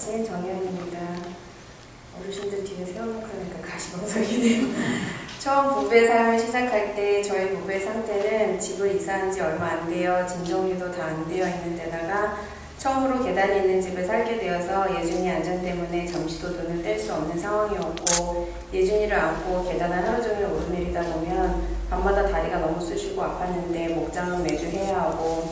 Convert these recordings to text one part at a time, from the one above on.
아침 정혜연입니다. 어르신들 뒤에 세워놓고 하니까 가시방석이네요. 처음 부부의 삶을 시작할 때 저희 부부의 상태는 집을 이사한 지 얼마 안 되어 짐 정리도 다 안 되어 있는 데다가 처음으로 계단이 있는 집에 살게 되어서 예준이 안전 때문에 잠시도 눈을 뗄 수 없는 상황이었고, 예준이를 안고 계단을 하루 종일 오르내리다 보면 밤마다 다리가 너무 쑤시고 아팠는데 목장은 매주 해야 하고,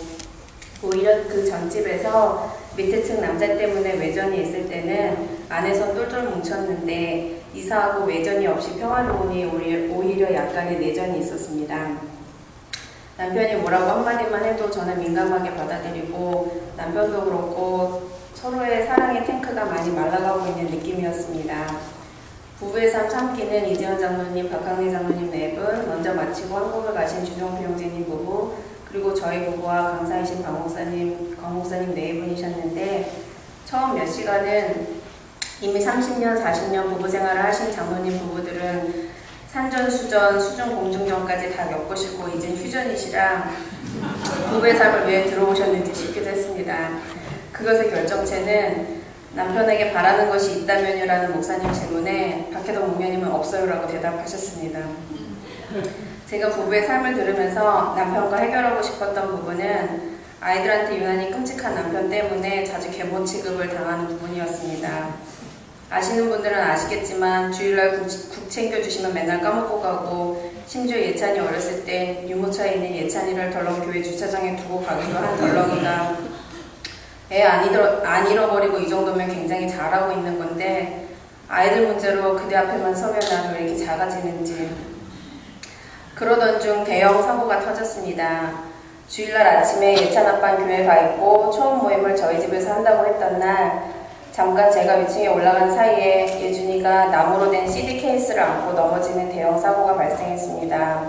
오히려 그 전집에서 밑에 층 남자 때문에 외전이 있을 때는 안에서 똘똘 뭉쳤는데 이사하고 외전이 없이 평화로우니 오히려 약간의 내전이 있었습니다. 남편이 뭐라고 한마디만 해도 저는 민감하게 받아들이고, 남편도 그렇고 서로의 사랑의 탱크가 많이 말라가고 있는 느낌이었습니다. 부부의 삶 3기는 이재현 장로님, 박학래 장로님 4분, 먼저 마치고 한국을 가신 주정표 형제님 부부, 그리고 저희 부부와 강사이신 강 목사님 4분이셨는데, 처음 몇 시간은 이미 30년, 40년 부부 생활을 하신 장로님 부부들은 산전수전, 수중공중전까지 다 겪으시고 이젠 휴전이시라 부부의 삶을 왜 들어오셨는지 싶기도 했습니다. 그것의 결정체는 남편에게 바라는 것이 있다면이라는 목사님 질문에 박혜동 목사님은 없어요라고 대답하셨습니다. 제가 부부의 삶을 들으면서 남편과 해결하고 싶었던 부분은 아이들한테 유난히 끔찍한 남편 때문에 자주 계모 취급을 당하는 부분이었습니다. 아시는 분들은 아시겠지만 주일날 국 챙겨주시면 맨날 까먹고 가고, 심지어 예찬이 어렸을 때 유모차에 있는 예찬이를 덜렁 교회 주차장에 두고 가기도 한 덜렁이가 애 안 잃어버리고 이 정도면 굉장히 잘하고 있는 건데, 아이들 문제로 그대 앞에만 서면 나는 왜 이렇게 작아지는지. 그러던 중 대형 사고가 터졌습니다. 주일날 아침에 예찬 아빠는 교회 가 있고 초음 모임을 저희 집에서 한다고 했던 날, 잠깐 제가 위층에 올라간 사이에 예준이가 나무로 된 CD 케이스를 안고 넘어지는 대형 사고가 발생했습니다.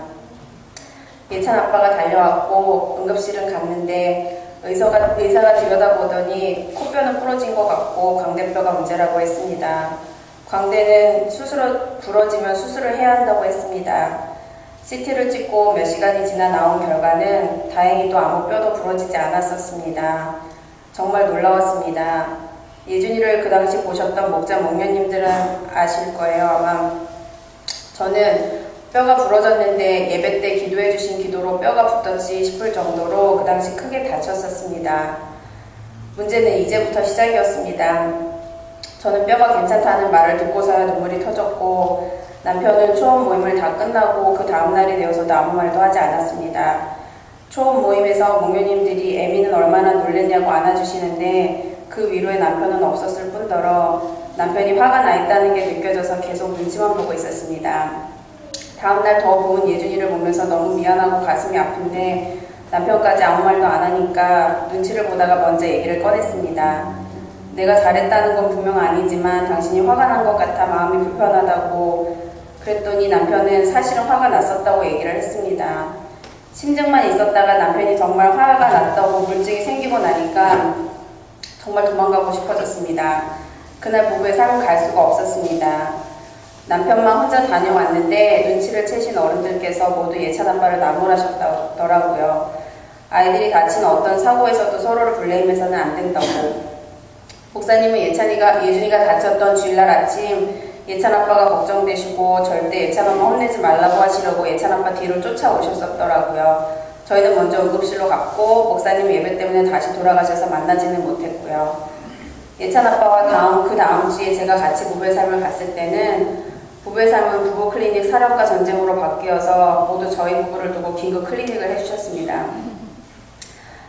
예찬 아빠가 달려왔고 응급실은 갔는데 의사가 들여다보더니 코뼈는 부러진 것 같고 광대뼈가 문제라고 했습니다. 광대는 부러지면 수술을 해야 한다고 했습니다. CT를 찍고 몇 시간이 지나 나온 결과는 다행히도 아무 뼈도 부러지지 않았었습니다. 정말 놀라웠습니다. 예준이를 그 당시 보셨던 목자 목녀님들은 아실 거예요. 아마 저는 뼈가 부러졌는데 예배 때 기도해 주신 기도로 뼈가 붙었지 싶을 정도로 그 당시 크게 다쳤었습니다. 문제는 이제부터 시작이었습니다. 저는 뼈가 괜찮다는 말을 듣고서야 눈물이 터졌고, 남편은 초음 모임을 다 끝나고 그 다음날이 되어서도 아무 말도 하지 않았습니다. 초음 모임에서 목녀님들이 애미는 얼마나 놀랬냐고 안아주시는데 그 위로에 남편은 없었을 뿐더러 남편이 화가 나 있다는 게 느껴져서 계속 눈치만 보고 있었습니다. 다음날 더 부은 예준이를 보면서 너무 미안하고 가슴이 아픈데 남편까지 아무 말도 안 하니까 눈치를 보다가 먼저 얘기를 꺼냈습니다. 내가 잘했다는 건 분명 아니지만 당신이 화가 난 것 같아 마음이 불편하다고. 그랬더니 남편은 사실은 화가 났었다고 얘기를 했습니다. 심증만 있었다가 남편이 정말 화가 났다고 물증이 생기고 나니까 정말 도망가고 싶어졌습니다. 그날 부부의 삶은 갈 수가 없었습니다. 남편만 혼자 다녀왔는데 눈치를 채신 어른들께서 모두 예찬 아빠를 나무라셨더라고요. 아이들이 다친 어떤 사고에서도 서로를 블레임해서는 안 된다고. 목사님은 예준이가 다쳤던 주일날 아침 예찬 아빠가 걱정되시고 절대 예찬 엄마 혼내지 말라고 하시려고 예찬 아빠 뒤로 쫓아오셨었더라고요. 저희는 먼저 응급실로 갔고 목사님 예배 때문에 다시 돌아가셔서 만나지는 못했고요. 예찬 아빠와 그 다음 주에 제가 같이 부부의 삶을 갔을 때는 부부의 삶은 부부 클리닉 사랑과 전쟁으로 바뀌어서 모두 저희 부부를 두고 긴급 클리닉을 해주셨습니다.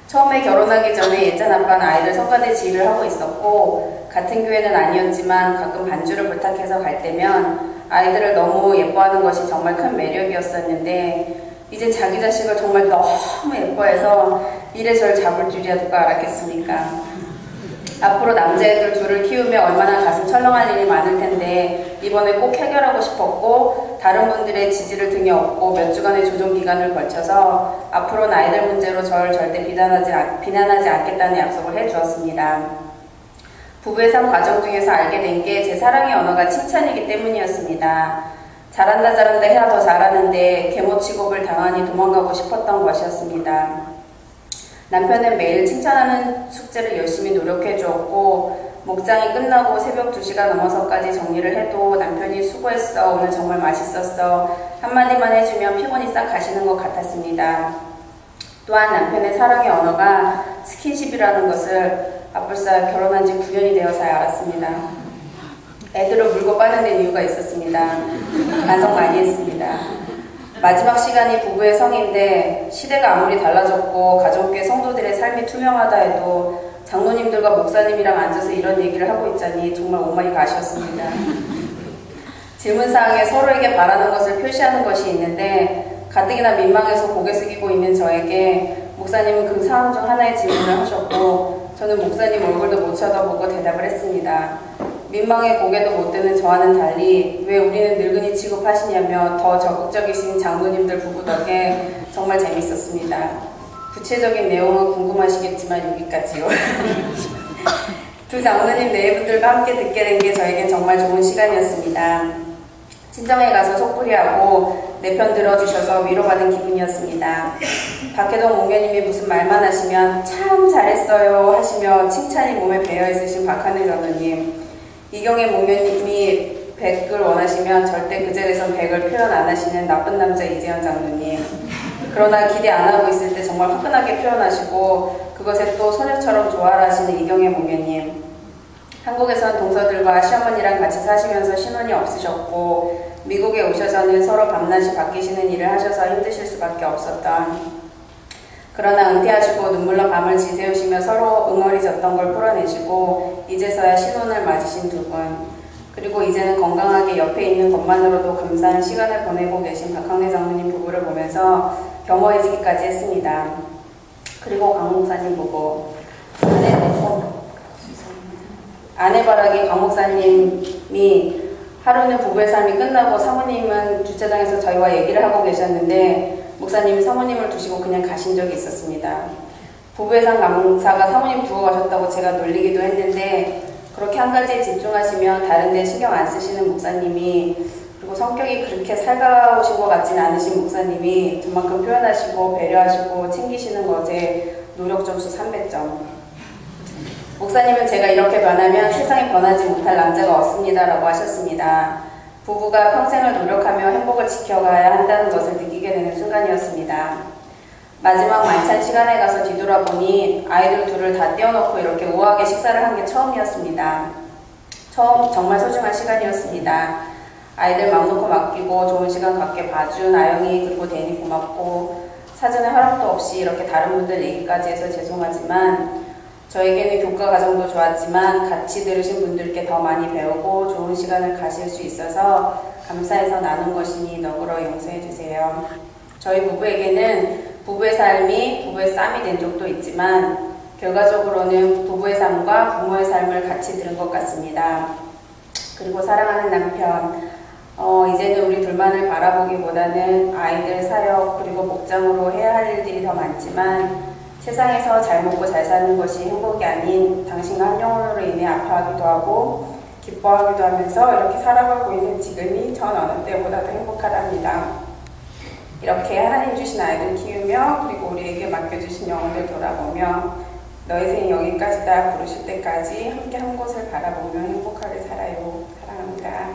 처음에 결혼하기 전에 예찬 아빠는 아이들 성가대 지휘를 하고 있었고, 같은 교회는 아니었지만 가끔 반주를 부탁해서 갈 때면 아이들을 너무 예뻐하는 것이 정말 큰 매력이었었는데, 이제 자기 자식을 정말 너무 예뻐해서 이래 저를 잡을 줄이야 누가 알았겠습니까? 앞으로 남자애들 둘을 키우며 얼마나 가슴 철렁할 일이 많을 텐데 이번에 꼭 해결하고 싶었고, 다른 분들의 지지를 등에 업고 몇 주간의 조정 기간을 걸쳐서 앞으로는 아이들 문제로 저를 절대 비난하지 않겠다는 약속을 해주었습니다. 부부의 삶 과정 중에서 알게 된 게 제 사랑의 언어가 칭찬이기 때문이었습니다. 잘한다 해야 더 잘하는데 계모 취급을 당하니 도망가고 싶었던 것이었습니다. 남편은 매일 칭찬하는 숙제를 열심히 노력해 주었고 목장이 끝나고 새벽 2시가 넘어서까지 정리를 해도 남편이 수고했어, 오늘 정말 맛있었어 한마디만 해주면 피곤이 싹 가시는 것 같았습니다. 또한 남편의 사랑의 언어가 스킨십이라는 것을 앞불사 결혼한 지 9년이 되어서야 알았습니다. 애들을 물고 빠는 데 이유가 있었습니다. 반성 많이 했습니다. 마지막 시간이 부부의 성인데 시대가 아무리 달라졌고 가족계 성도들의 삶이 투명하다 해도 장로님들과 목사님이랑 앉아서 이런 얘기를 하고 있자니 정말 오마이갓이었습니다. 질문사항에 서로에게 바라는 것을 표시하는 것이 있는데 가뜩이나 민망해서 고개 숙이고 있는 저에게 목사님은 그 상황 중 하나의 질문을 하셨고 저는 목사님 얼굴도 못 쳐다보고 대답을 했습니다. 민망해 고개도 못 드는 저와는 달리 왜 우리는 늙은이 취급하시냐며 더 적극적이신 장로님들 부부 덕에 정말 재밌었습니다. 구체적인 내용은 궁금하시겠지만 여기까지요. 두 장로님 내분들과 함께 듣게 된 게 저에겐 정말 좋은 시간이었습니다. 친정에 가서 속풀이하고 내 편 들어주셔서 위로받은 기분이었습니다. 박혜동 목녀님이 무슨 말만 하시면 참 잘했어요 하시며 칭찬이 몸에 배어있으신 박하늘 장로님, 이경혜 목녀님이 100을 원하시면 절대 그 자리에선 100을 표현 안 하시는 나쁜 남자 이재현 장로님, 그러나 기대 안 하고 있을 때 정말 화끈하게 표현하시고 그것에 또 소녀처럼 좋아하시는 이경혜 목녀님, 한국에선 동서들과 시어머니랑 같이 사시면서 신혼이 없으셨고 미국에 오셔서는 서로 밤낮이 바뀌시는 일을 하셔서 힘드실 수밖에 없었던, 그러나 은퇴하시고 눈물로 밤을 지새우시며 서로 응어리졌던 걸 풀어내시고 이제서야 신혼을 맞으신 두 분, 그리고 이제는 건강하게 옆에 있는 것만으로도 감사한 시간을 보내고 계신 박학래 장로님 부부를 보면서 겸허해지기까지 했습니다. 그리고 강 목사님 부부, 아내바라기 강 목사님이 하루는 부부의 삶이 끝나고 사모님은 주차장에서 저희와 얘기를 하고 계셨는데 목사님이 사모님을 두시고 그냥 가신 적이 있었습니다. 부부의 삶 강사가 사모님 두고 가셨다고 제가 놀리기도 했는데 그렇게 한 가지에 집중하시면 다른 데 신경 안 쓰시는 목사님이, 그리고 성격이 그렇게 살가우신 것 같지는 않으신 목사님이 저만큼 표현하시고 배려하시고 챙기시는 것에 노력 점수 300점. 목사님은 제가 이렇게 변하면 세상에 변하지 못할 남자가 없습니다 라고 하셨습니다. 부부가 평생을 노력하며 행복을 지켜가야 한다는 것을 느끼게 되는 순간이었습니다. 마지막 만찬 시간에 가서 뒤돌아보니 아이들 둘을 다 떼어놓고 이렇게 우아하게 식사를 한 게 처음이었습니다. 정말 소중한 시간이었습니다. 아이들 맘 놓고 맡기고 좋은 시간 갖게 봐준 아영이 그리고 데니 고맙고, 사전에 허락도 없이 이렇게 다른 분들 얘기까지 해서 죄송하지만 저에게는 교과 과정도 좋았지만 같이 들으신 분들께 더 많이 배우고 좋은 시간을 가실 수 있어서 감사해서 나눈 것이니 너그러 용서해 주세요. 저희 부부에게는 부부의 삶이 부부의 쌈이 된 적도 있지만 결과적으로는 부부의 삶과 부모의 삶을 같이 들은 것 같습니다. 그리고 사랑하는 남편, 이제는 우리 둘만을 바라보기보다는 아이들 사역 그리고 목장으로 해야 할 일들이 더 많지만 세상에서 잘 먹고 잘 사는 것이 행복이 아닌 당신과 한 영혼으로 인해 아파하기도 하고 기뻐하기도 하면서 이렇게 살아가고 있는 지금이 전 어느 때보다도 행복하답니다. 이렇게 하나님 주신 아이들 키우며 그리고 우리에게 맡겨주신 영혼들 돌아보며 너의 생이 여기까지다 부르실 때까지 함께 한 곳을 바라보며 행복하게 살아요. 사랑합니다.